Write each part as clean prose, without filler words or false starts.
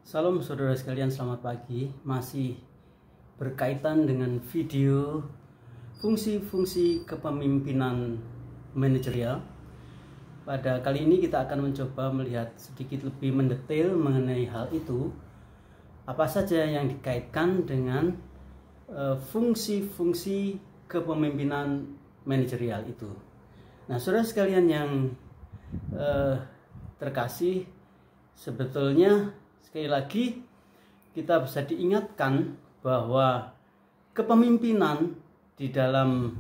Salam saudara sekalian, selamat pagi. Masih berkaitan dengan video fungsi-fungsi kepemimpinan manajerial. Pada kali ini kita akan mencoba melihat sedikit lebih mendetail mengenai hal itu. Apa saja yang dikaitkan dengan fungsi-fungsi kepemimpinan manajerial itu. Nah, saudara sekalian yang terkasih, sebetulnya sekali lagi kita bisa diingatkan bahwa kepemimpinan di dalam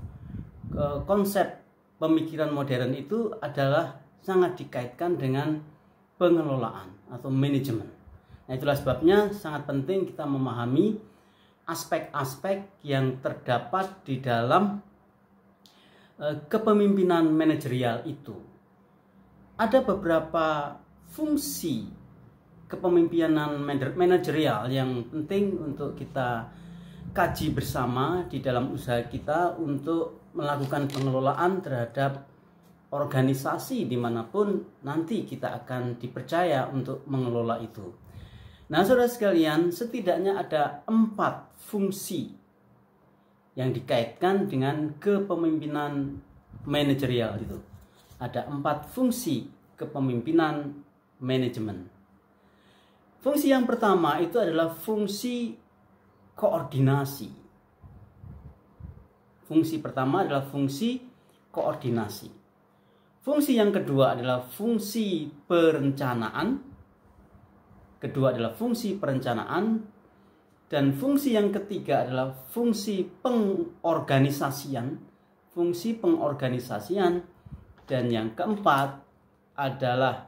konsep pemikiran modern itu adalah sangat dikaitkan dengan pengelolaan atau manajemen. Nah, itulah sebabnya sangat penting kita memahami aspek-aspek yang terdapat di dalam kepemimpinan manajerial itu. Ada beberapa fungsi kepemimpinan manajerial yang penting untuk kita kaji bersama di dalam usaha kita untuk melakukan pengelolaan terhadap organisasi dimanapun nanti kita akan dipercaya untuk mengelola itu. Nah, saudara sekalian, setidaknya ada 4 fungsi yang dikaitkan dengan kepemimpinan manajerial itu. Ada 4 fungsi kepemimpinan manajemen. Fungsi yang pertama itu adalah fungsi koordinasi. Fungsi pertama adalah fungsi koordinasi. Fungsi yang kedua adalah fungsi perencanaan. Kedua adalah fungsi perencanaan. Dan fungsi yang ketiga adalah fungsi pengorganisasian. Fungsi pengorganisasian. Dan yang keempat adalah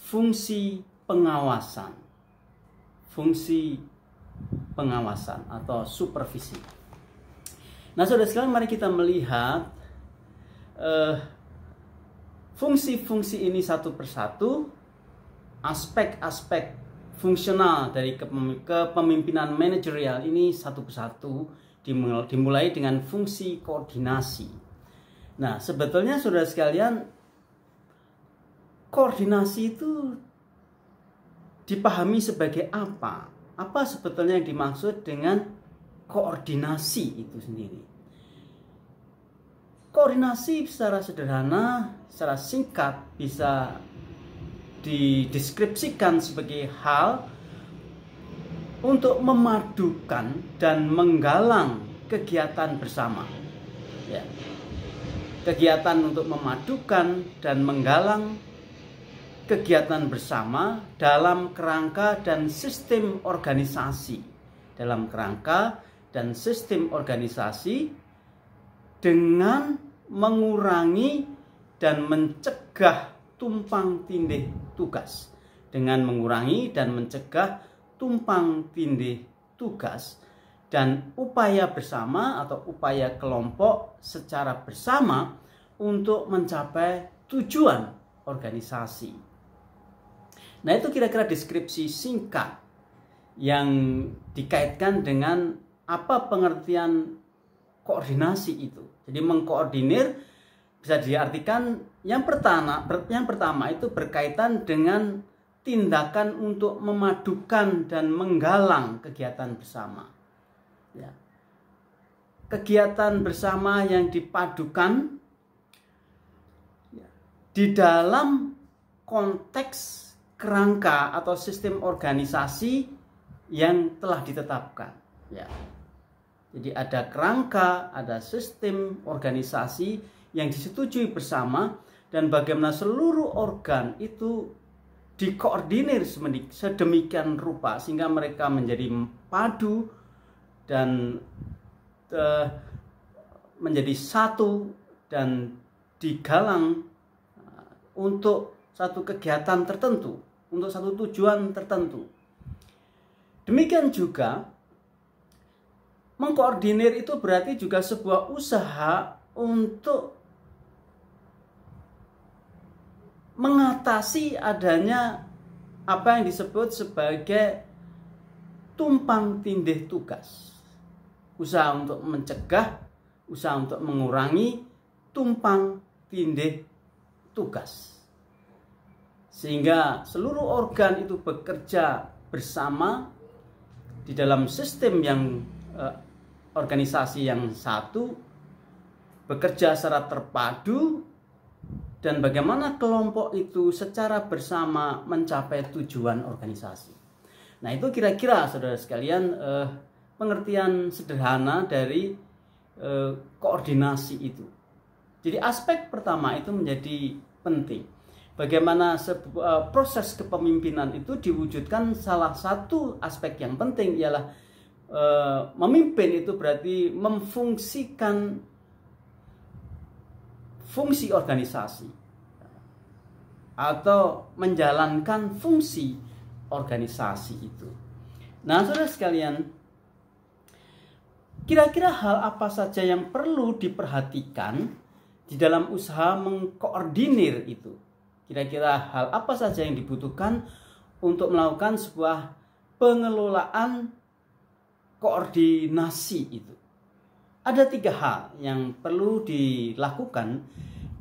fungsi pengawasan. Fungsi pengawasan atau supervisi. Nah, saudara sekalian, mari kita melihat fungsi-fungsi ini satu persatu. Aspek-aspek fungsional dari kepemimpinan manajerial ini satu persatu, dimulai dengan fungsi koordinasi. Nah, sebetulnya saudara sekalian, koordinasi itu dipahami sebagai apa? Apa sebetulnya yang dimaksud dengan koordinasi itu sendiri? Koordinasi secara sederhana, secara singkat bisa dideskripsikan sebagai hal untuk memadukan dan menggalang kegiatan bersama. Ya. Kegiatan untuk memadukan dan menggalang kegiatan bersama dalam kerangka dan sistem organisasi. Dalam kerangka dan sistem organisasi dengan mengurangi dan mencegah tumpang tindih tugas. Dengan mengurangi dan mencegah tumpang tindih tugas dan upaya bersama atau upaya kelompok secara bersama untuk mencapai tujuan organisasi. Nah, itu kira-kira deskripsi singkat yang dikaitkan dengan apa pengertian koordinasi itu. Jadi mengkoordinir bisa diartikan yang pertama itu berkaitan dengan tindakan untuk memadukan dan menggalang kegiatan bersama. Ya. Kegiatan bersama yang dipadukan ya, di dalam konteks kerangka atau sistem organisasi yang telah ditetapkan. Ya. Jadi ada kerangka, ada sistem organisasi yang disetujui bersama dan bagaimana seluruh organ itu dikoordinir sedemikian rupa sehingga mereka menjadi padu dan menjadi satu dan digalang untuk satu kegiatan tertentu, untuk satu tujuan tertentu. Demikian juga mengkoordinir itu berarti juga sebuah usaha untuk mengatasi adanya apa yang disebut sebagai tumpang tindih tugas. Usaha untuk mencegah, usaha untuk mengurangi tumpang tindih tugas. Sehingga seluruh organ itu bekerja bersama di dalam sistem yang organisasi yang satu, bekerja secara terpadu, dan bagaimana kelompok itu secara bersama mencapai tujuan organisasi. Nah, itu kira-kira saudara sekalian pengertian sederhana dari koordinasi itu. Jadi aspek pertama itu menjadi penting. Bagaimana proses kepemimpinan itu diwujudkan, salah satu aspek yang penting ialah memimpin itu berarti memfungsikan fungsi organisasi atau menjalankan fungsi organisasi itu. Nah, saudara sekalian, kira-kira hal apa saja yang perlu diperhatikan di dalam usaha mengkoordinir itu? Kira-kira hal apa saja yang dibutuhkan untuk melakukan sebuah pengelolaan koordinasi itu? Ada 3 hal yang perlu dilakukan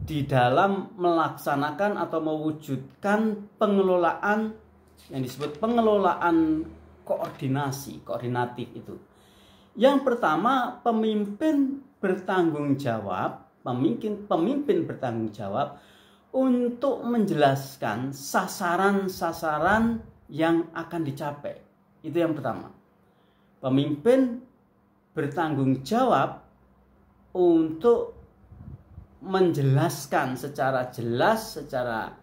di dalam melaksanakan atau mewujudkan pengelolaan yang disebut pengelolaan koordinatif itu. Yang pertama, pemimpin bertanggung jawab untuk menjelaskan sasaran-sasaran yang akan dicapai. Itu yang pertama. Pemimpin bertanggung jawab untuk menjelaskan secara jelas, secara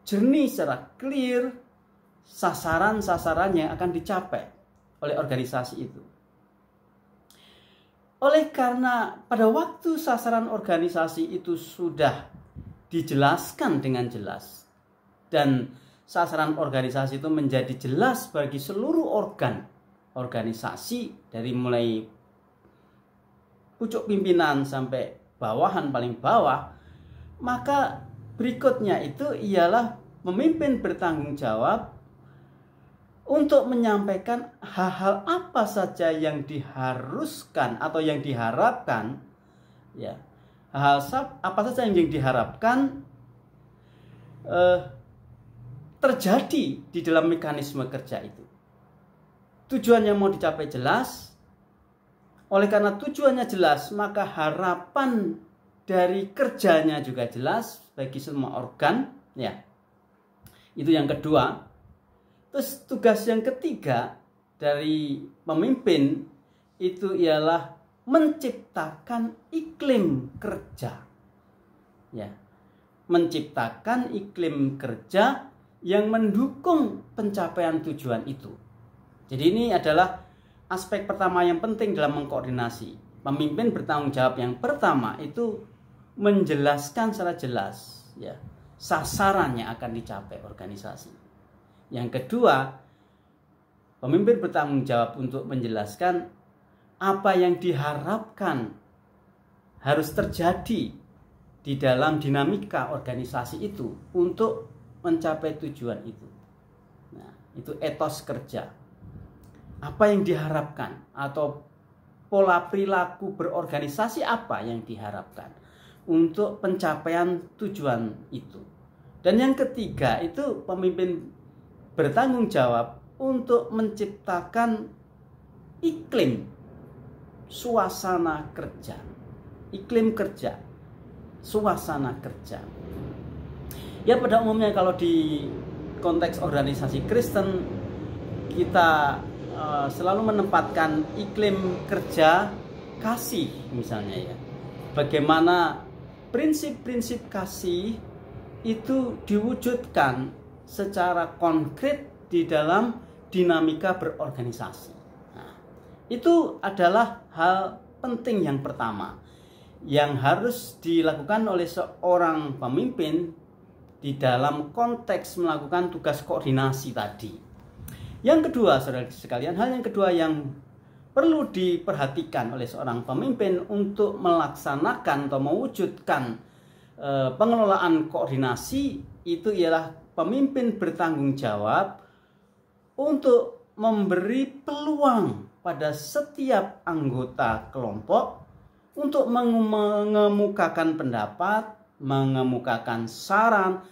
jernih, secara clear sasaran-sasaran yang akan dicapai oleh organisasi itu. Oleh karena pada waktu sasaran organisasi itu sudah dijelaskan dengan jelas dan sasaran organisasi itu menjadi jelas bagi seluruh organ organisasi dari mulai pucuk pimpinan sampai bawahan paling bawah, maka berikutnya itu ialah pemimpin bertanggung jawab untuk menyampaikan hal-hal apa saja yang diharuskan atau yang diharapkan, ya, hal apa saja yang diharapkan terjadi di dalam mekanisme kerja itu. Tujuan yang mau dicapai jelas. Oleh karena tujuannya jelas, maka harapan dari kerjanya juga jelas bagi semua organ, ya. Itu yang kedua. Terus tugas yang ketiga dari pemimpin itu ialah menciptakan iklim kerja. Ya. Menciptakan iklim kerja yang mendukung pencapaian tujuan itu. Jadi ini adalah aspek pertama yang penting dalam mengkoordinasi. Pemimpin bertanggung jawab yang pertama itu menjelaskan secara jelas, ya, sasaran yang akan dicapai organisasi. Yang kedua, pemimpin bertanggung jawab untuk menjelaskan apa yang diharapkan harus terjadi di dalam dinamika organisasi itu untuk mencapai tujuan itu. Nah, itu etos kerja. Apa yang diharapkan atau pola perilaku berorganisasi apa yang diharapkan untuk pencapaian tujuan itu. Dan yang ketiga itu pemimpin bertanggung jawab untuk menciptakan iklim suasana kerja, iklim kerja, suasana kerja. Ya, pada umumnya kalau di konteks organisasi Kristen kita selalu menempatkan iklim kerja kasih misalnya, ya. Bagaimana prinsip-prinsip kasih itu diwujudkan secara konkret di dalam dinamika berorganisasi. Nah, itu adalah hal penting yang pertama yang harus dilakukan oleh seorang pemimpin di dalam konteks melakukan tugas koordinasi tadi. Yang kedua, saudara sekalian, hal yang kedua yang perlu diperhatikan oleh seorang pemimpin untuk melaksanakan atau mewujudkan pengelolaan koordinasi itu ialah pemimpin bertanggung jawab untuk memberi peluang pada setiap anggota kelompok untuk mengemukakan pendapat, mengemukakan saran,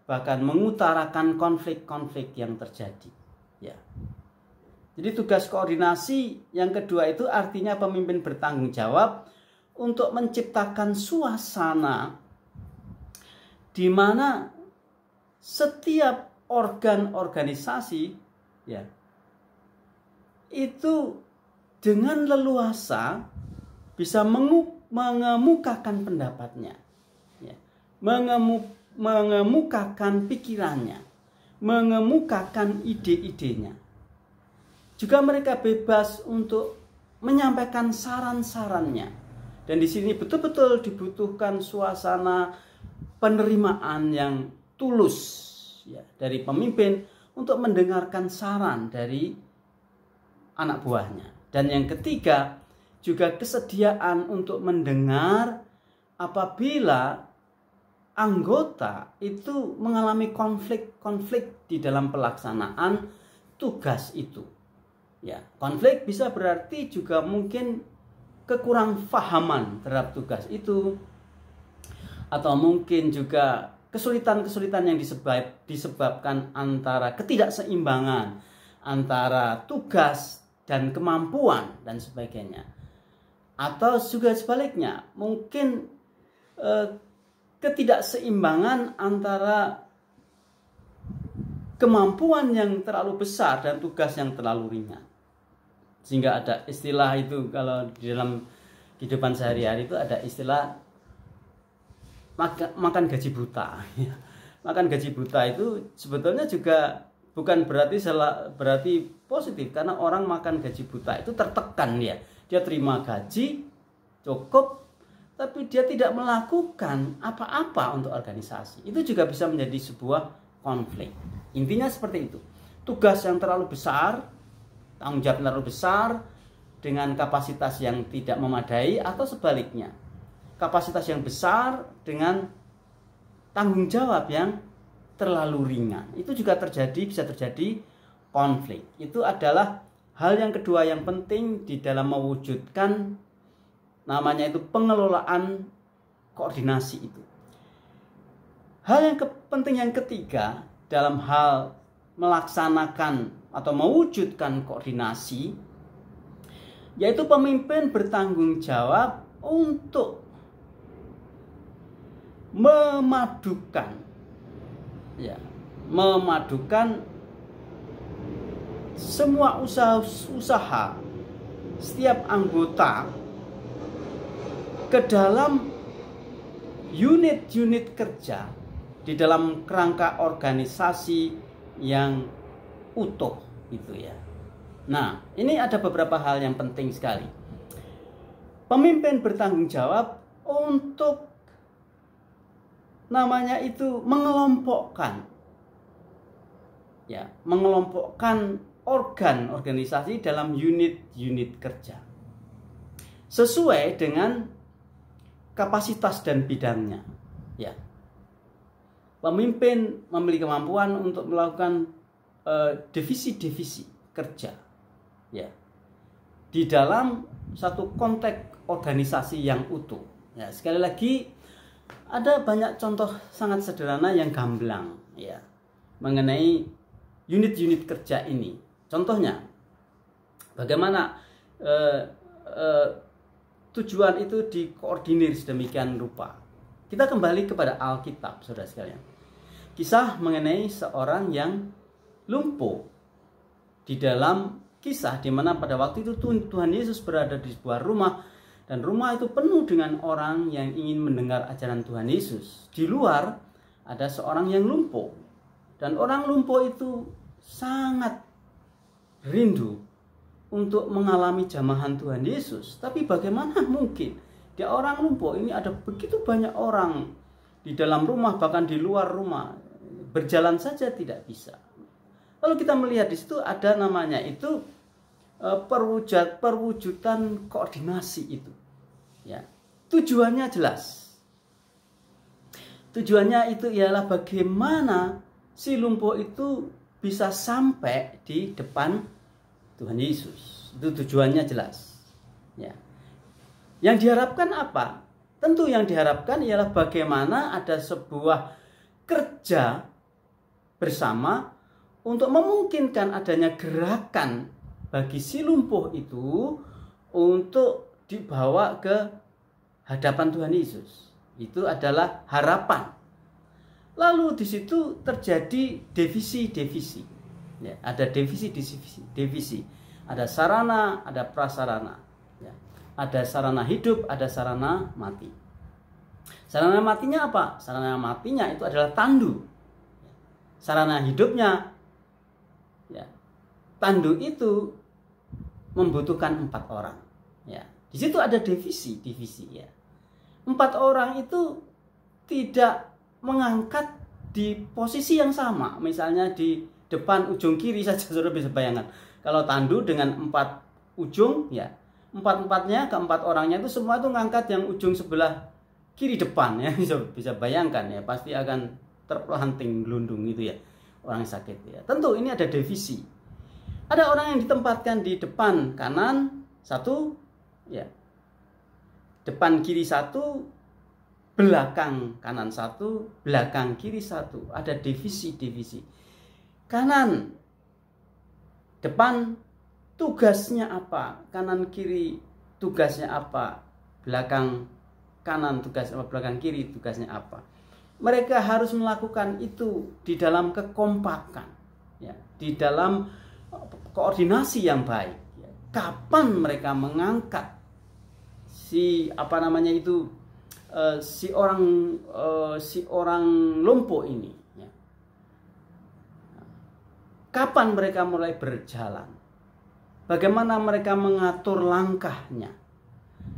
bahkan mengutarakan konflik-konflik yang terjadi. Ya. Jadi tugas koordinasi yang kedua itu artinya pemimpin bertanggung jawab untuk menciptakan suasana di mana setiap organ organisasi ya itu dengan leluasa bisa mengemukakan pendapatnya, ya, mengemukakan pikirannya, mengemukakan ide-idenya. Juga mereka bebas untuk menyampaikan saran-sarannya. Dan di sini betul-betul dibutuhkan suasana penerimaan yang tulus ya, dari pemimpin untuk mendengarkan saran dari anak buahnya. Dan yang ketiga, juga kesediaan untuk mendengar apabila anggota itu mengalami konflik-konflik di dalam pelaksanaan tugas itu. Ya, konflik bisa berarti juga mungkin kekurang fahaman terhadap tugas itu, atau mungkin juga kesulitan-kesulitan yang disebabkan antara ketidakseimbangan antara tugas dan kemampuan dan sebagainya. Atau juga sebaliknya, mungkin ketidakseimbangan antara kemampuan yang terlalu besar dan tugas yang terlalu ringan. Sehingga ada istilah itu, kalau di dalam kehidupan sehari-hari itu ada istilah makan gaji buta. Makan gaji buta itu sebetulnya juga bukan berarti positif, karena orang makan gaji buta itu tertekan ya. Dia terima gaji cukup, tapi dia tidak melakukan apa-apa untuk organisasi. Itu juga bisa menjadi sebuah konflik. Intinya seperti itu. Tugas yang terlalu besar, tanggung jawab terlalu besar dengan kapasitas yang tidak memadai, atau sebaliknya, kapasitas yang besar dengan tanggung jawab yang terlalu ringan. Itu juga bisa terjadi konflik. Itu adalah hal yang kedua yang penting di dalam mewujudkan namanya itu pengelolaan koordinasi itu. Hal yang penting yang ketiga dalam hal melaksanakan atau mewujudkan koordinasi, yaitu pemimpin bertanggung jawab untuk memadukan semua usaha setiap anggota ke dalam unit-unit kerja di dalam kerangka organisasi yang utuh itu ya. Nah, ini ada beberapa hal yang penting sekali. Pemimpin bertanggung jawab untuk namanya itu mengelompokkan organ organisasi dalam unit-unit kerja sesuai dengan kapasitas dan bidangnya. Ya, pemimpin memiliki kemampuan untuk melakukan divisi-divisi kerja, ya, di dalam satu konteks organisasi yang utuh. Ya, sekali lagi ada banyak contoh sangat sederhana yang gamblang, ya, mengenai unit-unit kerja ini. Contohnya, bagaimana tujuan itu dikoordinir sedemikian rupa. Kita kembali kepada Alkitab, saudara sekalian. Kisah mengenai seorang yang lumpuh. Di dalam kisah di mana pada waktu itu Tuhan Yesus berada di sebuah rumah, dan rumah itu penuh dengan orang yang ingin mendengar ajaran Tuhan Yesus. Di luar ada seorang yang lumpuh, dan orang lumpuh itu sangat rindu untuk mengalami jamahan Tuhan Yesus. Tapi bagaimana mungkin dia orang lumpuh ini, ada begitu banyak orang di dalam rumah, bahkan di luar rumah, berjalan saja tidak bisa. Lalu kita melihat di situ ada namanya itu perwujudan koordinasi itu. Ya, tujuannya jelas. Tujuannya itu ialah bagaimana si lumpuh itu bisa sampai di depan Tuhan Yesus. Itu tujuannya jelas. Ya. Yang diharapkan apa? Tentu yang diharapkan ialah bagaimana ada sebuah kerja bersama untuk memungkinkan adanya gerakan bagi si lumpuh itu untuk dibawa ke hadapan Tuhan Yesus. Itu adalah harapan. Lalu di situ terjadi divisi-divisi. Ya, ada divisi. Ada sarana, ada prasarana. Ya, ada sarana hidup, ada sarana mati. Sarana matinya apa? Sarana matinya itu adalah tandu. Sarana hidupnya, ya, tandu itu membutuhkan 4 orang. Ya, di situ ada divisi. Ya. 4 orang itu tidak mengangkat di posisi yang sama. Misalnya di depan ujung kiri saja, saudara bisa bayangkan. Kalau tandu dengan 4 ujung, ya 4-4-nya, ke-4 orangnya itu semua itu ngangkat yang ujung sebelah kiri depan, ya bisa bayangkan ya, pasti akan terpelanting gelundung gitu ya, orang sakit ya. Tentu ini ada divisi. Ada orang yang ditempatkan di depan kanan 1, ya, depan kiri 1, belakang kanan 1, belakang kiri 1. Ada divisi. Kanan, depan tugasnya apa? Kanan kiri tugasnya apa? Belakang kanan tugasnya apa? Belakang kiri tugasnya apa? Mereka harus melakukan itu di dalam kekompakan, ya, di dalam koordinasi yang baik. Ya. Kapan mereka mengangkat si orang lumpuh ini? Ya. Kapan mereka mulai berjalan? Bagaimana mereka mengatur langkahnya?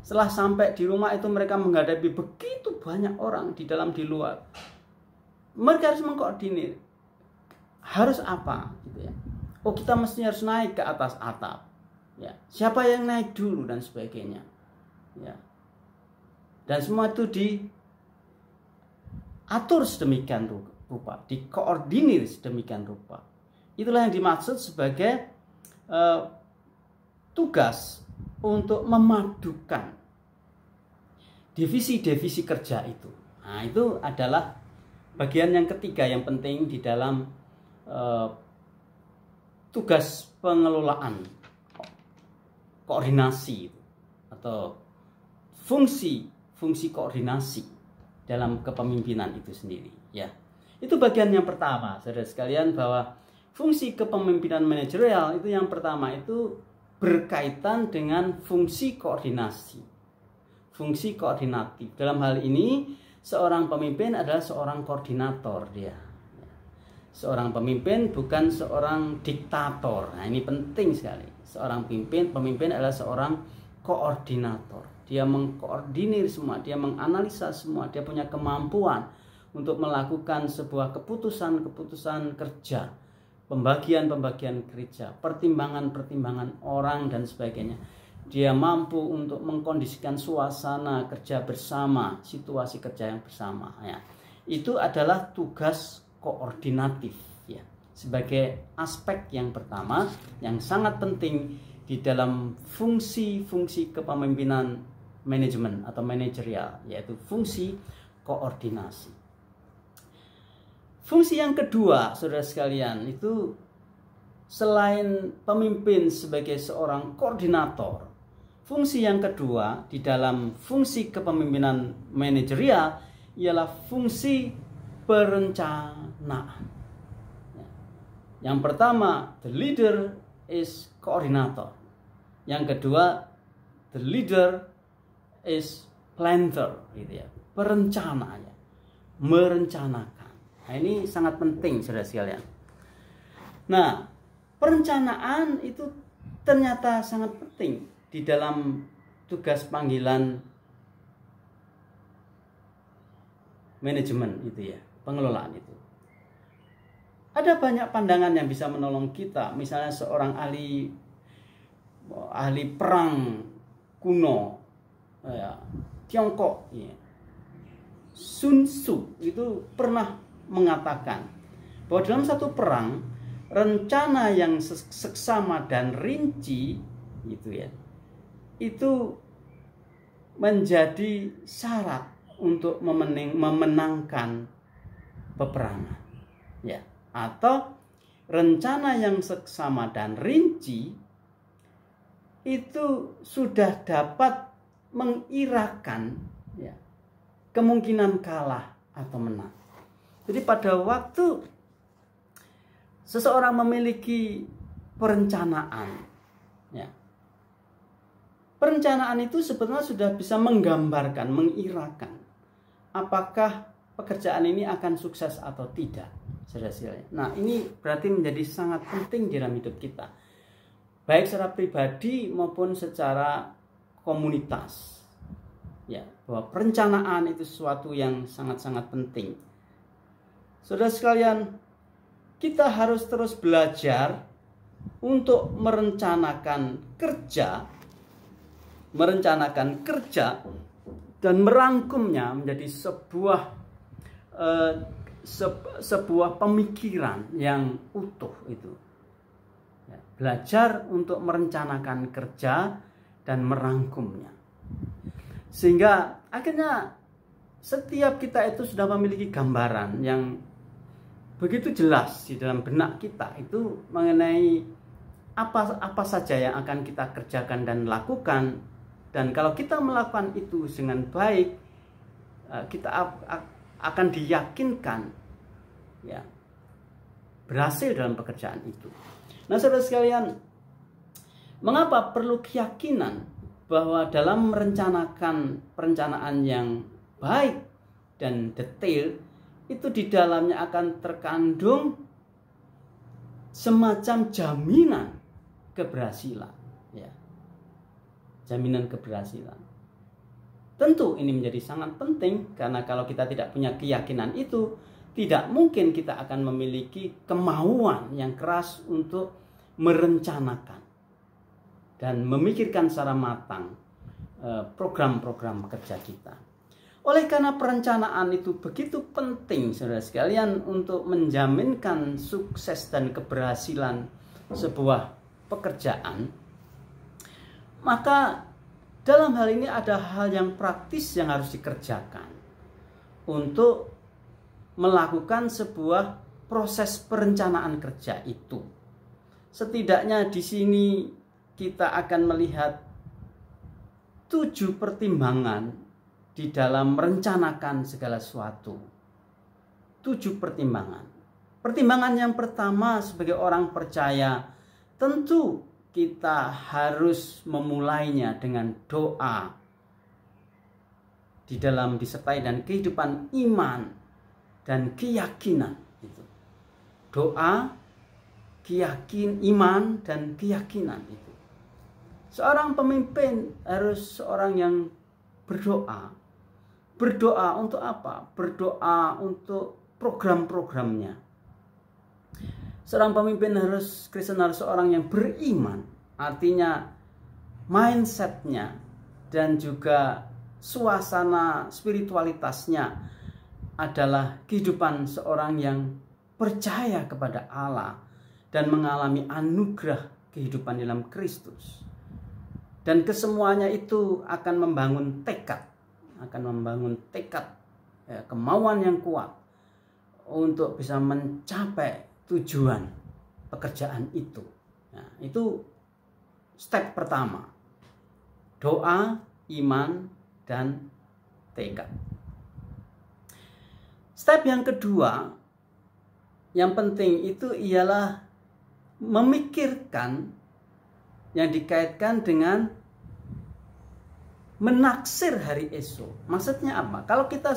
Setelah sampai di rumah itu mereka menghadapi begitu banyak orang di dalam di luar. Mereka harus mengkoordinir. Harus apa gitu ya. Oh, kita mesti harus naik ke atas atap. Ya. Siapa yang naik dulu dan sebagainya. Ya. Dan semua itu diatur sedemikian rupa, dikoordinir sedemikian rupa. Itulah yang dimaksud sebagai tugas untuk memadukan divisi-divisi kerja itu. Nah, itu adalah bagian yang ketiga yang penting di dalam tugas pengelolaan, koordinasi atau fungsi koordinasi dalam kepemimpinan itu sendiri. Ya, itu bagian yang pertama, saudara sekalian, bahwa fungsi kepemimpinan manajerial itu yang pertama itu berkaitan dengan fungsi koordinasi, fungsi koordinatif. Dalam hal ini seorang pemimpin adalah seorang koordinator dia. Seorang pemimpin bukan seorang diktator. Nah, ini penting sekali. Seorang pemimpin adalah seorang koordinator. Dia mengkoordinir semua, dia menganalisa semua, dia punya kemampuan untuk melakukan sebuah keputusan kerja, pembagian kerja, pertimbangan orang dan sebagainya. Dia mampu untuk mengkondisikan suasana kerja bersama, situasi kerja yang bersama. Ya. Itu adalah tugas koordinatif, ya, sebagai aspek yang pertama yang sangat penting di dalam fungsi kepemimpinan manajemen atau manajerial, yaitu fungsi koordinasi. Fungsi yang kedua, saudara sekalian, itu selain pemimpin sebagai seorang koordinator, fungsi yang kedua di dalam fungsi kepemimpinan manajerial ialah fungsi perencanaan. Yang pertama, the leader is koordinator. Yang kedua, the leader is planner, gitu ya. Perencananya, merencanakan. Nah, ini sangat penting, saudara sekalian. Nah, perencanaan itu ternyata sangat penting di dalam tugas panggilan manajemen itu ya, pengelolaan itu. Ada banyak pandangan yang bisa menolong kita. Misalnya seorang ahli perang kuno, ya, Tiongkok, ya. Sun Tzu itu pernah mengatakan bahwa dalam satu perang, rencana yang seksama dan rinci gitu ya, itu menjadi syarat untuk memenangkan peperangan. Ya. atau rencana yang seksama dan rinci itu sudah dapat mengirakan ya, kemungkinan kalah atau menang. Jadi pada waktu seseorang memiliki perencanaan, ya, perencanaan itu sebetulnya sudah bisa menggambarkan, mengirakan apakah pekerjaan ini akan sukses atau tidak. Nah, ini berarti menjadi sangat penting di dalam hidup kita, baik secara pribadi maupun secara komunitas. Ya, bahwa perencanaan itu sesuatu yang sangat-sangat penting. Saudara sekalian, kita harus terus belajar untuk merencanakan kerja dan merangkumnya menjadi sebuah pemikiran yang utuh itu. Ya, belajar untuk merencanakan kerja dan merangkumnya. Sehingga akhirnya setiap kita itu sudah memiliki gambaran yang begitu jelas di dalam benak kita itu mengenai apa saja yang akan kita kerjakan dan lakukan. Dan kalau kita melakukan itu dengan baik, kita akan diyakinkan ya berhasil dalam pekerjaan itu. Nah, saudara sekalian, mengapa perlu keyakinan bahwa dalam merencanakan perencanaan yang baik dan detail itu di dalamnya akan terkandung semacam jaminan keberhasilan, ya. Jaminan keberhasilan. Tentu ini menjadi sangat penting karena kalau kita tidak punya keyakinan itu, tidak mungkin kita akan memiliki kemauan yang keras untuk merencanakan dan memikirkan secara matang program-program kerja kita. Oleh karena perencanaan itu begitu penting, saudara sekalian, untuk menjaminkan sukses dan keberhasilan sebuah pekerjaan, maka dalam hal ini ada hal yang praktis yang harus dikerjakan untuk melakukan sebuah proses perencanaan kerja itu. Setidaknya di sini kita akan melihat 7 pertimbangan di dalam merencanakan segala sesuatu. 7 pertimbangan. Pertimbangan yang pertama, sebagai orang percaya, tentu kita harus memulainya dengan doa di dalam disertai dan kehidupan iman dan keyakinan itu. Doa, iman dan keyakinan itu. Seorang pemimpin harus seorang yang berdoa. Berdoa untuk apa? Berdoa untuk program-programnya. Seorang pemimpin Kristen harus seorang yang beriman. Artinya mindsetnya dan juga suasana spiritualitasnya adalah kehidupan seorang yang percaya kepada Allah dan mengalami anugerah kehidupan dalam Kristus. Dan kesemuanya itu akan membangun tekad, ya, kemauan yang kuat untuk bisa mencapai tujuan pekerjaan itu. Nah, itu step pertama. Doa, iman, dan tekad. Step yang kedua yang penting itu ialah memikirkan yang dikaitkan dengan menaksir hari esok. Maksudnya apa? Kalau kita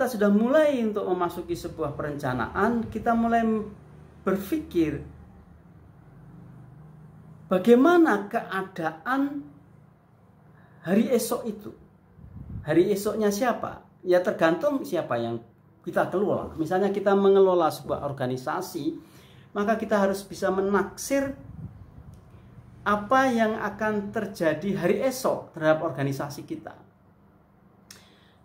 sudah mulai untuk memasuki sebuah perencanaan, kita mulai berpikir bagaimana keadaan hari esok itu. Hari esoknya siapa? Ya tergantung siapa yang kita kelola. Misalnya kita mengelola sebuah organisasi, maka kita harus bisa menaksir apa yang akan terjadi hari esok terhadap organisasi kita.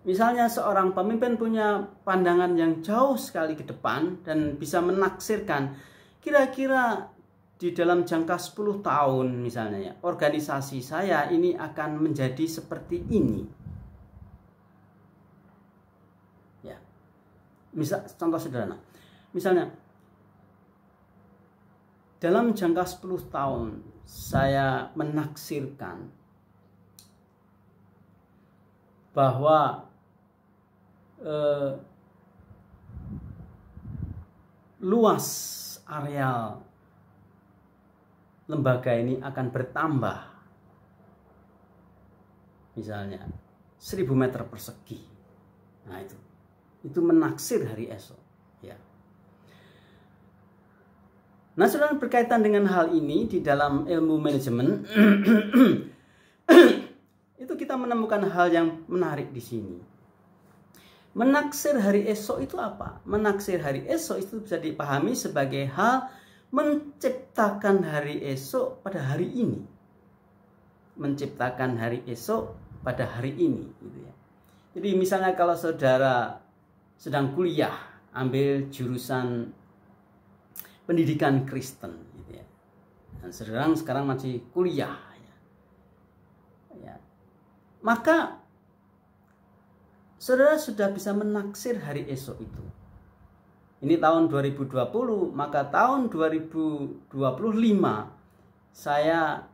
Misalnya seorang pemimpin punya pandangan yang jauh sekali ke depan dan bisa menaksirkan kira-kira di dalam jangka 10 tahun misalnya ya, organisasi saya ini akan menjadi seperti ini. Ya. Misal contoh sederhana. Misalnya dalam jangka 10 tahun saya menaksirkan bahwa luas areal lembaga ini akan bertambah, misalnya 1000 meter persegi. Nah itu menaksir hari esok, ya. Nah, saudara, berkaitan dengan hal ini di dalam ilmu manajemen itu kita menemukan hal yang menarik di sini. Menaksir hari esok itu apa? Menaksir hari esok itu bisa dipahami sebagai hal menciptakan hari esok pada hari ini. Menciptakan hari esok pada hari ini, gitu ya. Jadi misalnya kalau saudara sedang kuliah, ambil jurusan pendidikan Kristen, gitu ya. Dan sekarang masih kuliah, ya. Maka saudara sudah bisa menaksir hari esok itu. Ini tahun 2020, maka tahun 2025 saya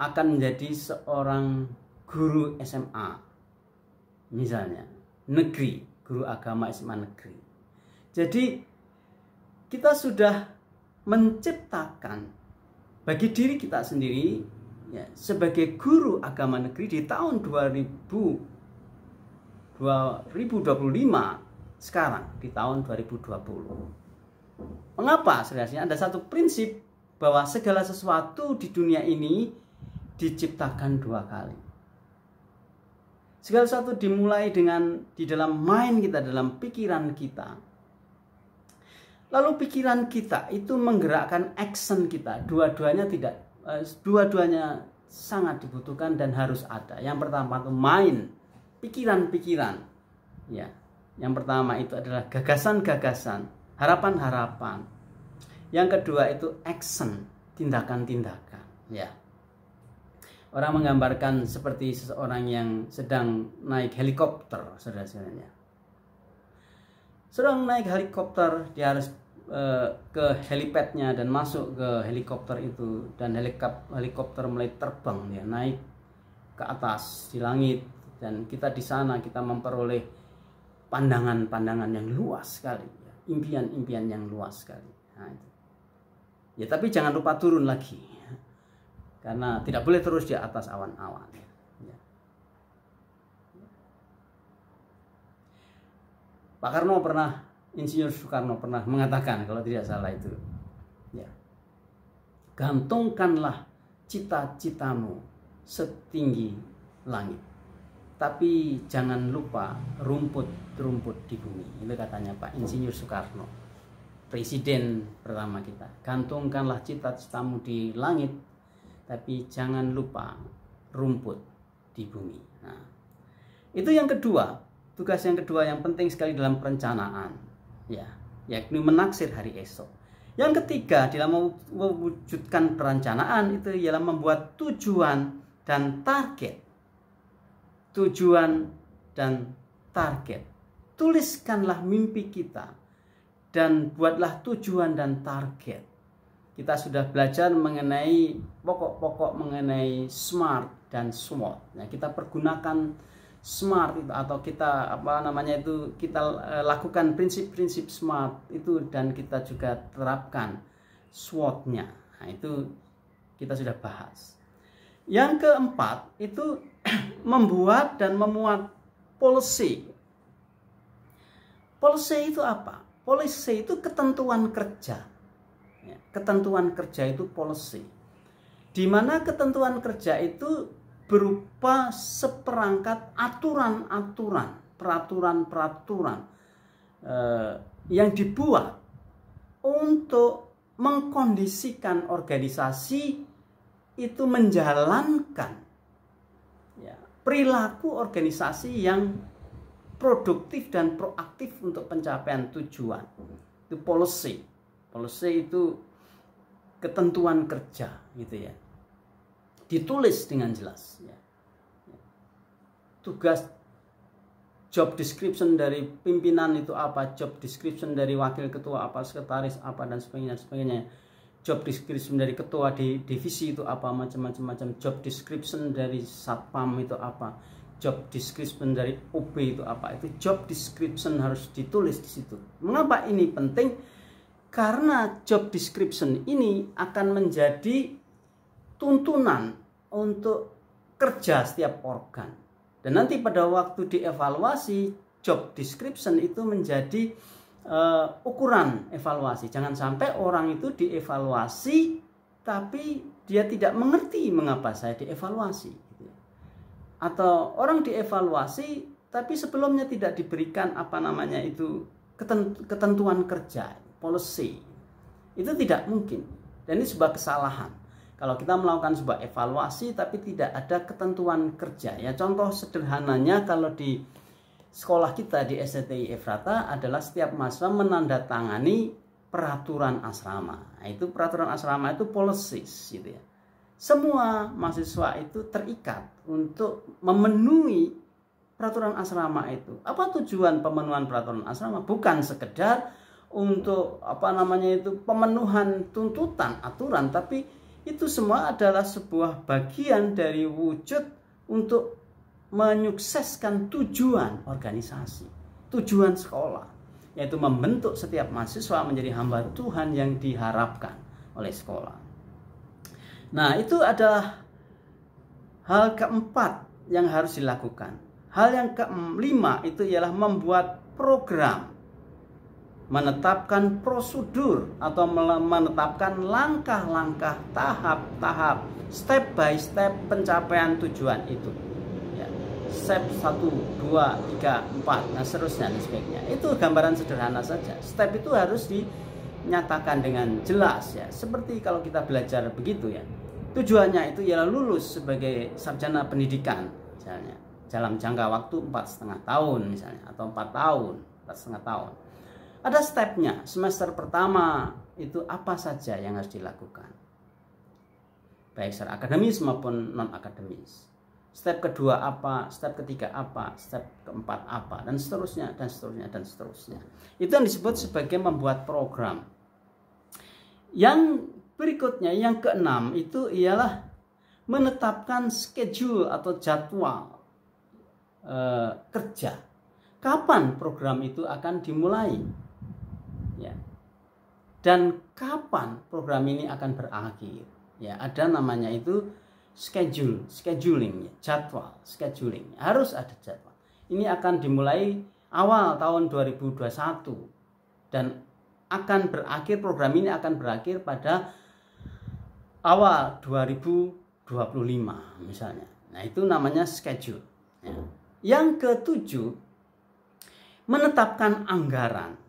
akan menjadi seorang guru SMA, misalnya negeri, guru agama SMA negeri. Jadi kita sudah menciptakan bagi diri kita sendiri, ya, sebagai guru agama negeri di tahun 2025 sekarang, di tahun 2020. Mengapa? Sebenarnya ada satu prinsip bahwa segala sesuatu di dunia ini diciptakan 2 kali. Segala sesuatu dimulai di dalam mind kita, dalam pikiran kita. Lalu pikiran kita itu menggerakkan action kita. Dua-duanya sangat dibutuhkan dan harus ada. Yang pertama itu mind, pikiran-pikiran. Ya. Yang pertama itu adalah gagasan-gagasan, harapan-harapan. Yang kedua itu action, tindakan-tindakan. Ya. Orang menggambarkan seperti seseorang yang sedang naik helikopter, saudara-saudaranya. Sedang naik helikopter, dia harus ke helipadnya dan masuk ke helikopter itu, dan helikopter mulai terbang, ya, naik ke atas di langit, dan kita di sana kita memperoleh pandangan-pandangan yang luas sekali, ya, impian-impian yang luas sekali. Nah, itu. Ya, tapi jangan lupa turun lagi, ya, karena tidak boleh terus di atas awan-awan. Ya. Pak Karno Insinyur Soekarno pernah mengatakan, kalau tidak salah itu, ya, gantungkanlah cita-citamu setinggi langit, tapi jangan lupa rumput-rumput di bumi. Itu katanya Pak Insinyur Soekarno, presiden pertama kita. Gantungkanlah cita-citamu di langit, tapi jangan lupa rumput di bumi. Nah, itu yang kedua, tugas yang kedua yang penting sekali dalam perencanaan, ya, yakni menaksir hari esok. Yang ketiga, dalam mewujudkan perencanaan itu ialah membuat tujuan dan target. Tujuan dan target. Tuliskanlah mimpi kita dan buatlah tujuan dan target. Kita sudah belajar mengenai pokok-pokok mengenai SMART dan SWOT. Nah, kita pergunakan SMART itu, atau kita kita lakukan prinsip-prinsip SMART itu, dan kita juga terapkan SWOT-nya. Nah, itu kita sudah bahas. Yang keempat itu membuat dan memuat policy. Policy itu apa? Policy itu ketentuan kerja. Ya, ketentuan kerja itu policy. Di mana ketentuan kerja itu berupa seperangkat aturan-aturan, peraturan-peraturan yang dibuat untuk mengkondisikan organisasi itu menjalankan, ya, perilaku organisasi yang produktif dan proaktif untuk pencapaian tujuan. Itu policy. Policy itu ketentuan kerja, gitu ya. Ditulis dengan jelas, ya. Tugas job description dari pimpinan itu apa, job description dari wakil ketua apa, sekretaris apa, dan sebagainya. Job description dari ketua di divisi itu apa, macam-macam. Job description dari satpam itu apa, job description dari OB itu apa. Itu job description harus ditulis di situ. Mengapa ini penting? Karena job description ini akan menjadi tuntunan untuk kerja setiap organ. Dan nanti pada waktu dievaluasi, job description itu menjadi ukuran evaluasi. Jangan sampai orang itu dievaluasi tapi dia tidak mengerti mengapa saya dievaluasi. Atau orang dievaluasi tapi sebelumnya tidak diberikan ketentuan kerja, policy. Itu tidak mungkin. Dan ini sebuah kesalahan. Kalau kita melakukan sebuah evaluasi tapi tidak ada ketentuan kerja. Ya, contoh sederhananya kalau di sekolah kita di STTI Efrata adalah setiap mahasiswa menandatangani peraturan asrama. Nah, itu peraturan asrama itu policies gitu ya. Semua mahasiswa itu terikat untuk memenuhi peraturan asrama itu. Apa tujuan pemenuhan peraturan asrama? Bukan sekedar untuk pemenuhan tuntutan aturan, tapi itu semua adalah sebuah bagian dari wujud untuk menyukseskan tujuan organisasi, tujuan sekolah, yaitu membentuk setiap mahasiswa menjadi hamba Tuhan yang diharapkan oleh sekolah. Nah, itu adalah hal keempat yang harus dilakukan. Hal yang kelima itu ialah membuat program, menetapkan prosedur atau menetapkan langkah-langkah, tahap-tahap, step by step pencapaian tujuan itu. Ya, step 1, 2, 3, 4, dan seterusnya dan sebagainya. Itu gambaran sederhana saja. Step itu harus dinyatakan dengan jelas ya. Seperti kalau kita belajar begitu ya. Tujuannya itu ialah lulus sebagai sarjana pendidikan misalnya dalam jangka waktu 4,5 tahun misalnya, atau 4 tahun, 4,5 tahun. Ada stepnya. Semester pertama itu apa saja yang harus dilakukan, baik secara akademis maupun non akademis. Step kedua apa, step ketiga apa, step keempat apa, dan seterusnya dan seterusnya dan seterusnya. Itu yang disebut sebagai membuat program. Yang berikutnya, yang keenam itu ialah menetapkan schedule atau jadwal kerja. Kapan program itu akan dimulai? Ya. Dan kapan program ini akan berakhir? Ya, ada namanya itu scheduling, ya, jadwal, scheduling. Harus ada jadwal. Ini akan dimulai awal tahun 2021 dan akan berakhir, program ini akan berakhir pada awal 2025 misalnya. Nah, itu namanya schedule. Ya. Yang ketujuh, menetapkan anggaran.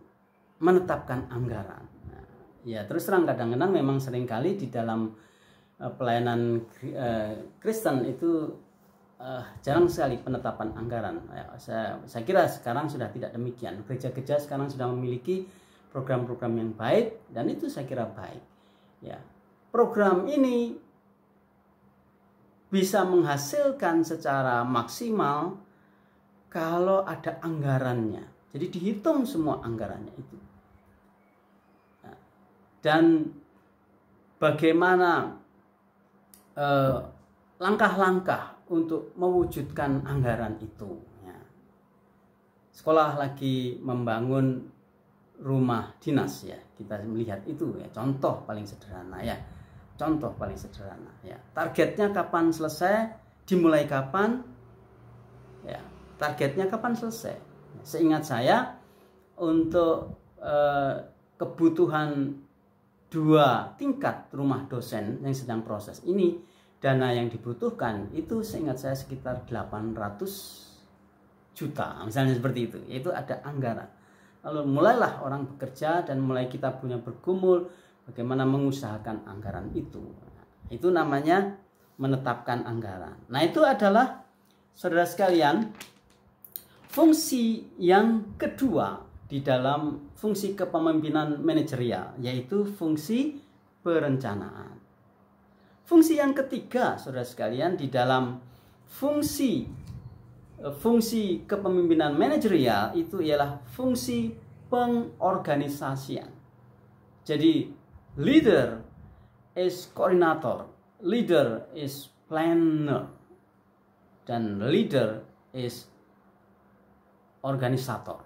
Nah, ya terus terang kadang-kadang memang seringkali di dalam pelayanan Kristen itu jarang sekali penetapan anggaran. Ya, saya kira sekarang sudah tidak demikian. Gereja-gereja sekarang sudah memiliki program-program yang baik dan itu saya kira baik. Ya, program ini bisa menghasilkan secara maksimal kalau ada anggarannya. Jadi dihitung semua anggarannya itu. Nah, dan bagaimana langkah-langkah untuk mewujudkan anggaran itu. Ya. Sekolah lagi membangun rumah dinas ya. Kita melihat itu ya, contoh paling sederhana ya. Contoh paling sederhana ya. Targetnya kapan selesai, dimulai kapan? Ya, targetnya kapan selesai? Seingat saya untuk kebutuhan 2 tingkat rumah dosen yang sedang proses ini, dana yang dibutuhkan itu seingat saya sekitar 800 juta misalnya seperti itu. Yaitu ada anggaran. Lalu mulailah orang bekerja dan mulai kita punya bergumul bagaimana mengusahakan anggaran itu. Itu namanya menetapkan anggaran. Nah, itu adalah saudara sekalian fungsi yang kedua di dalam fungsi kepemimpinan manajerial, yaitu fungsi perencanaan. Fungsi yang ketiga, saudara sekalian, di dalam fungsi fungsi kepemimpinan manajerial itu ialah fungsi pengorganisasian. Jadi leader is koordinator, leader is planner, dan leader is organisator.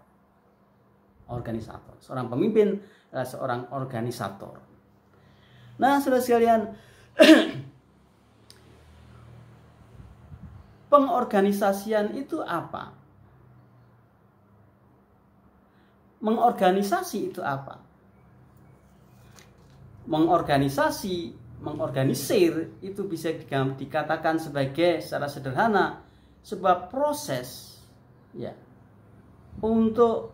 Seorang pemimpin adalah seorang organisator. Nah, saudara sekalian, pengorganisasian itu apa? Mengorganisasi itu apa? Mengorganisir itu bisa dikatakan sebagai secara sederhana sebuah proses ya untuk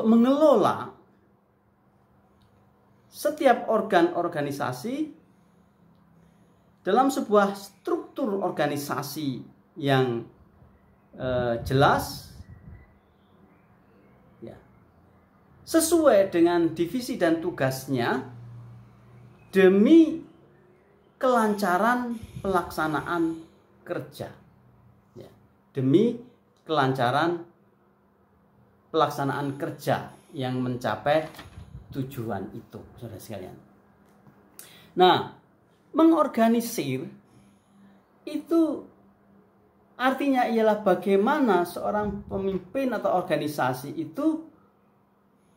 mengelola setiap organ organisasi dalam sebuah struktur organisasi yang jelas ya, sesuai dengan divisi dan tugasnya demi kelancaran pelaksanaan kerja ya, demi kelancaran pelaksanaan kerja yang mencapai tujuan itu, saudara sekalian. Nah, mengorganisir itu artinya ialah bagaimana seorang pemimpin atau organisasi itu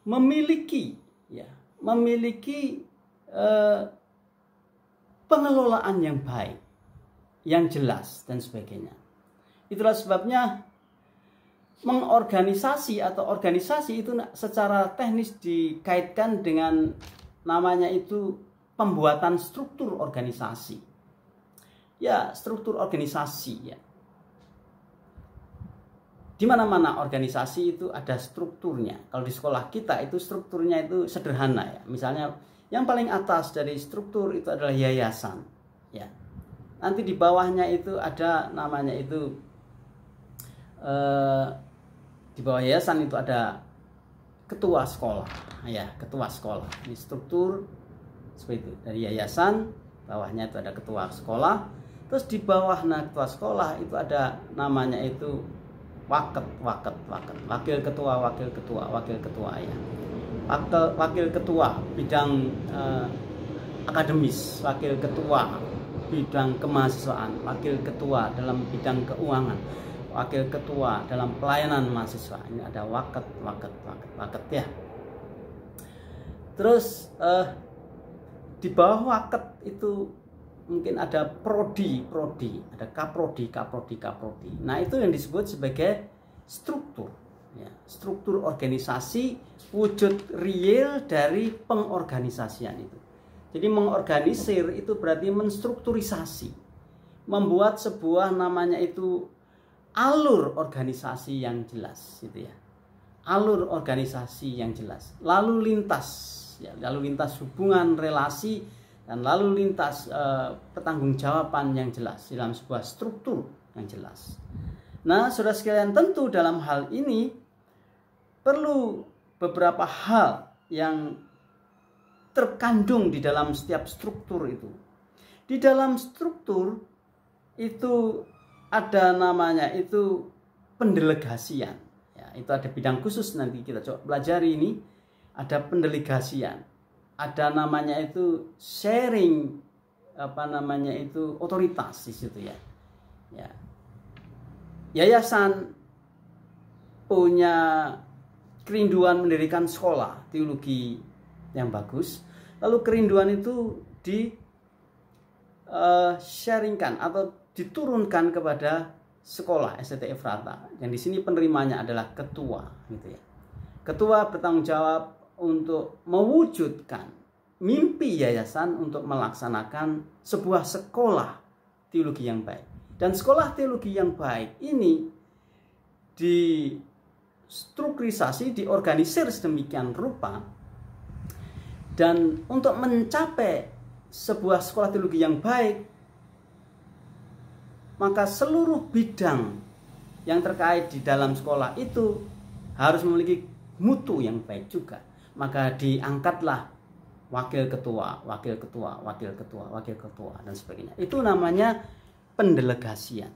memiliki pengelolaan yang baik, yang jelas dan sebagainya. Itulah sebabnya mengorganisasi atau organisasi itu secara teknis dikaitkan dengan namanya itu pembuatan struktur organisasi. Ya, struktur organisasi ya. Di mana-mana organisasi itu ada strukturnya. Kalau di sekolah kita itu strukturnya itu sederhana ya. Misalnya yang paling atas dari struktur itu adalah yayasan ya. Nanti di bawahnya itu ada namanya itu di bawah yayasan itu ada ketua sekolah ya, ketua sekolah. Ini struktur seperti itu. Dari yayasan bawahnya itu ada ketua sekolah, terus di bawah ketua sekolah itu ada namanya itu wakil ketua ya, wakil ketua bidang akademis, wakil ketua bidang kemahasiswaan, wakil ketua dalam bidang keuangan, wakil ketua dalam pelayanan mahasiswa. Ini ada waket ya. Terus di bawah waket itu mungkin ada prodi, ada kaprodi. Nah, itu yang disebut sebagai struktur ya, struktur organisasi, wujud real dari pengorganisasian itu. Jadi mengorganisir itu berarti menstrukturisasi, membuat sebuah namanya itu alur organisasi yang jelas gitu ya. Alur organisasi yang jelas, lalu lintas ya, lalu lintas hubungan relasi dan lalu lintas pertanggungjawaban yang jelas dalam sebuah struktur yang jelas. Nah, saudara sekalian, tentu dalam hal ini perlu beberapa hal yang terkandung di dalam setiap struktur itu. Di dalam struktur itu ada namanya itu pendelegasian. Ya, itu ada bidang khusus nanti kita coba pelajari ini. Ada pendelegasian. Ada namanya itu sharing otoritas di situ ya. Ya. Yayasan punya kerinduan mendirikan sekolah teologi yang bagus, lalu kerinduan itu sharingkan atau diturunkan kepada sekolah STT Efrata, yang di sini penerimanya adalah ketua gitu ya. Ketua bertanggung jawab untuk mewujudkan mimpi yayasan untuk melaksanakan sebuah sekolah teologi yang baik. Dan sekolah teologi yang baik ini distrukturisasi, diorganisir sedemikian rupa, dan untuk mencapai sebuah sekolah teologi yang baik, maka seluruh bidang yang terkait di dalam sekolah itu harus memiliki mutu yang baik juga. Maka diangkatlah wakil ketua, dan sebagainya. Itu namanya pendelegasian.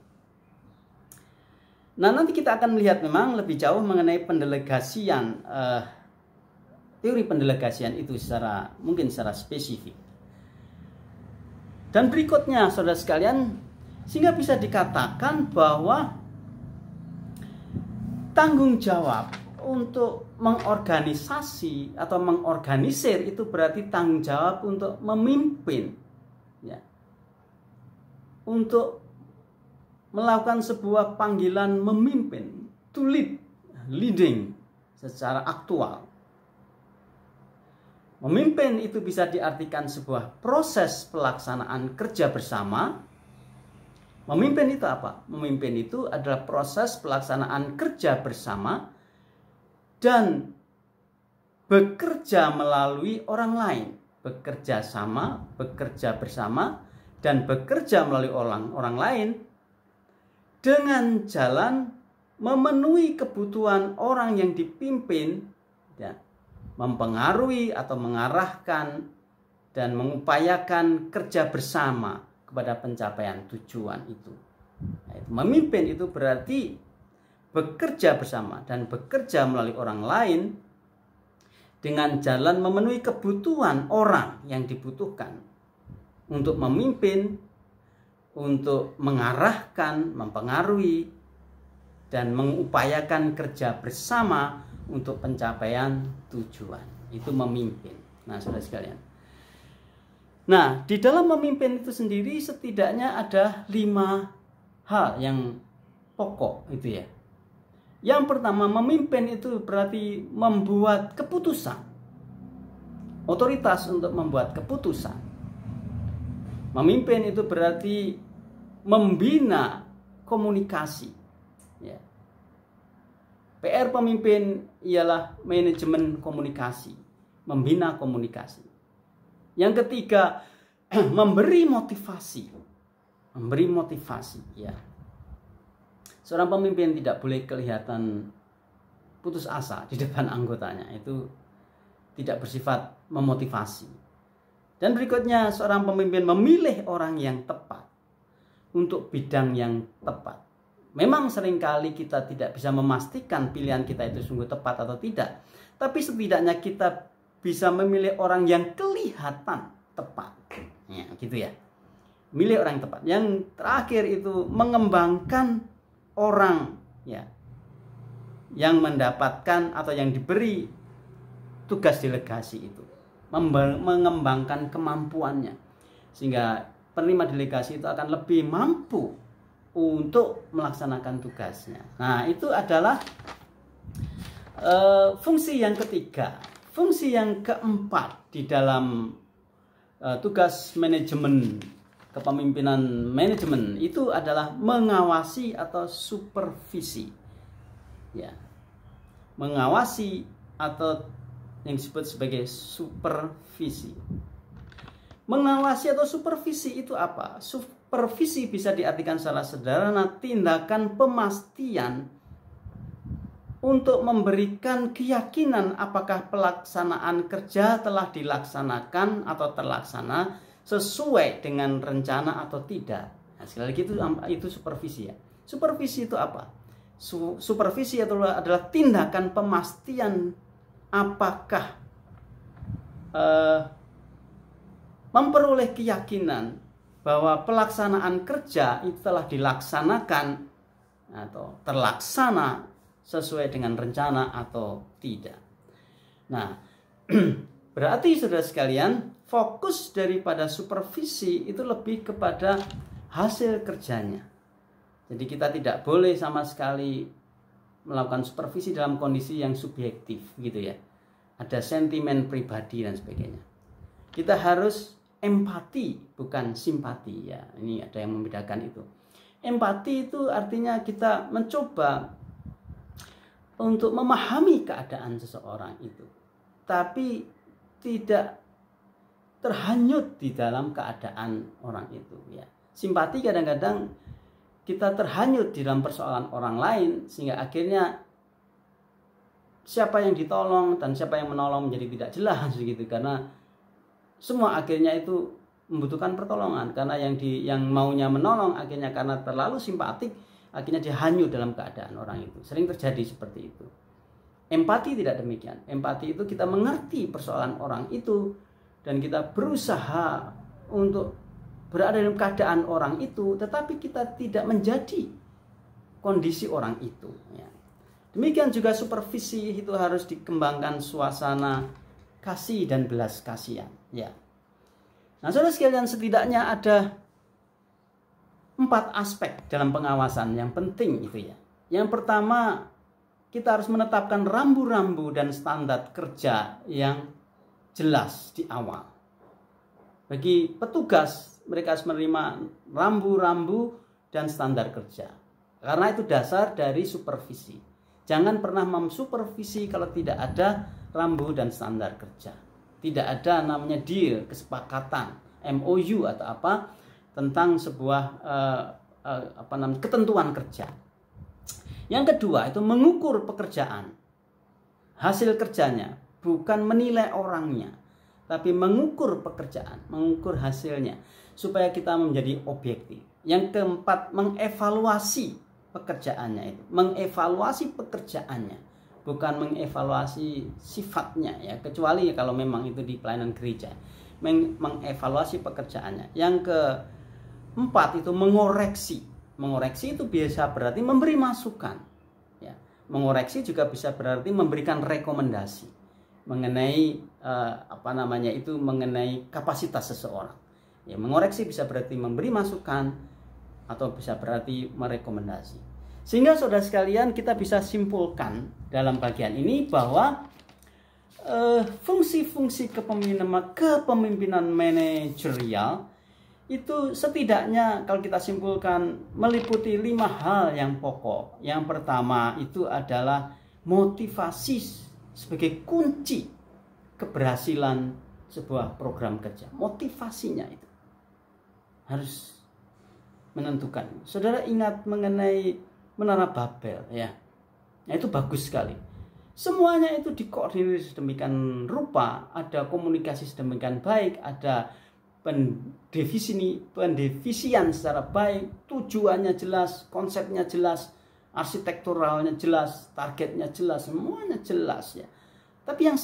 Nah, nanti kita akan melihat memang lebih jauh mengenai pendelegasian, teori pendelegasian itu mungkin secara spesifik. Dan berikutnya, saudara sekalian, sehingga bisa dikatakan bahwa tanggung jawab untuk mengorganisasi atau mengorganisir itu berarti tanggung jawab untuk memimpin, ya, untuk melakukan sebuah panggilan memimpin, to lead, leading secara aktual. Memimpin itu bisa diartikan sebuah proses pelaksanaan kerja bersama. Memimpin itu apa? Memimpin itu adalah proses pelaksanaan kerja bersama dan bekerja melalui orang lain. Bekerja sama, bekerja bersama, dan bekerja melalui orang lain dengan jalan memenuhi kebutuhan orang yang dipimpin, ya, mempengaruhi atau mengarahkan dan mengupayakan kerja bersama kepada pencapaian tujuan itu. Nah, memimpin itu berarti bekerja bersama dan bekerja melalui orang lain dengan jalan memenuhi kebutuhan orang yang dibutuhkan untuk memimpin, untuk mengarahkan, mempengaruhi, dan mengupayakan kerja bersama untuk pencapaian tujuan. Itu memimpin. Nah, saudara sekalian. Nah, di dalam memimpin itu sendiri setidaknya ada 5 hal yang pokok itu ya. Yang pertama, memimpin itu berarti membuat keputusan. Otoritas untuk membuat keputusan. Memimpin itu berarti membina komunikasi. Ya. PR pemimpin ialah manajemen komunikasi, membina komunikasi. Yang ketiga, memberi motivasi. Memberi motivasi, ya. Seorang pemimpin tidak boleh kelihatan putus asa di depan anggotanya. Itu tidak bersifat memotivasi. Dan berikutnya, seorang pemimpin memilih orang yang tepat untuk bidang yang tepat. Memang seringkali kita tidak bisa memastikan pilihan kita itu sungguh tepat atau tidak. Tapi setidaknya kita bisa memilih orang yang kelihatan tepat. Ya, gitu ya. Milih orang yang tepat. Yang terakhir itu mengembangkan orang, ya, yang mendapatkan atau yang diberi tugas delegasi itu. Mengembangkan kemampuannya. Sehingga penerima delegasi itu akan lebih mampu untuk melaksanakan tugasnya. Nah, itu adalah fungsi yang ketiga. Fungsi yang keempat di dalam tugas manajemen, kepemimpinan manajemen itu adalah mengawasi atau supervisi. Ya. Mengawasi atau yang disebut sebagai supervisi. Mengawasi atau supervisi itu apa? Supervisi bisa diartikan secara sederhana tindakan pemastian untuk memberikan keyakinan apakah pelaksanaan kerja telah dilaksanakan atau terlaksana sesuai dengan rencana atau tidak. Nah, sekali lagi itu supervisi ya. Supervisi itu apa? Supervisi adalah tindakan pemastian apakah memperoleh keyakinan bahwa pelaksanaan kerja itu telah dilaksanakan atau terlaksana sesuai dengan rencana atau tidak. Nah, berarti saudara sekalian, fokus daripada supervisi itu lebih kepada hasil kerjanya. Jadi kita tidak boleh sama sekali melakukan supervisi dalam kondisi yang subjektif gitu ya. Ada sentimen pribadi dan sebagainya. Kita harus empati bukan simpati ya. Ini ada yang membedakan itu. Empati itu artinya kita mencoba untuk memahami keadaan seseorang itu, tapi tidak terhanyut di dalam keadaan orang itu ya. Simpati kadang-kadang kita terhanyut di dalam persoalan orang lain sehingga akhirnya siapa yang ditolong dan siapa yang menolong menjadi tidak jelas begitu, karena semua akhirnya itu membutuhkan pertolongan, karena yang maunya menolong akhirnya karena terlalu simpatik akhirnya dia hanyut dalam keadaan orang itu. Sering terjadi seperti itu. Empati tidak demikian. Empati itu kita mengerti persoalan orang itu dan kita berusaha untuk berada dalam keadaan orang itu, tetapi kita tidak menjadi kondisi orang itu. Ya. Demikian juga supervisi itu harus dikembangkan suasana kasih dan belas kasihan. Ya. Nah, saudara sekalian, setidaknya ada 4 aspek dalam pengawasan yang penting itu ya. Yang pertama, kita harus menetapkan rambu-rambu dan standar kerja yang jelas di awal. Bagi petugas, mereka harus menerima rambu-rambu dan standar kerja. Karena itu dasar dari supervisi. Jangan pernah mensupervisi kalau tidak ada rambu dan standar kerja. Tidak ada namanya deal, kesepakatan, MOU atau apa tentang sebuah ketentuan kerja. Yang kedua itu mengukur pekerjaan, hasil kerjanya, bukan menilai orangnya, tapi mengukur pekerjaan, mengukur hasilnya, supaya kita menjadi objektif. Yang keempat, mengevaluasi pekerjaannya itu, mengevaluasi pekerjaannya, bukan mengevaluasi sifatnya ya, kecuali kalau memang itu di pelayanan gereja. Mengevaluasi pekerjaannya. Yang keempat itu mengoreksi. Mengoreksi itu biasa berarti memberi masukan. Ya. Mengoreksi juga bisa berarti memberikan rekomendasi mengenai mengenai kapasitas seseorang. Ya, mengoreksi bisa berarti memberi masukan atau bisa berarti merekomendasi. Sehingga saudara sekalian, kita bisa simpulkan dalam bagian ini bahwa fungsi-fungsi kepemimpinan manajerial itu setidaknya kalau kita simpulkan meliputi 5 hal yang pokok. Yang pertama itu adalah motivasi sebagai kunci keberhasilan sebuah program kerja. Motivasinya itu harus menentukan. Saudara ingat mengenai Menara Babel ya. Nah, itu bagus sekali. Semuanya itu dikoordinir sedemikian rupa, ada komunikasi sedemikian baik, ada pendefisian secara baik, tujuannya jelas, konsepnya jelas, arsitekturalnya jelas, targetnya jelas, semuanya jelas ya. Tapi yang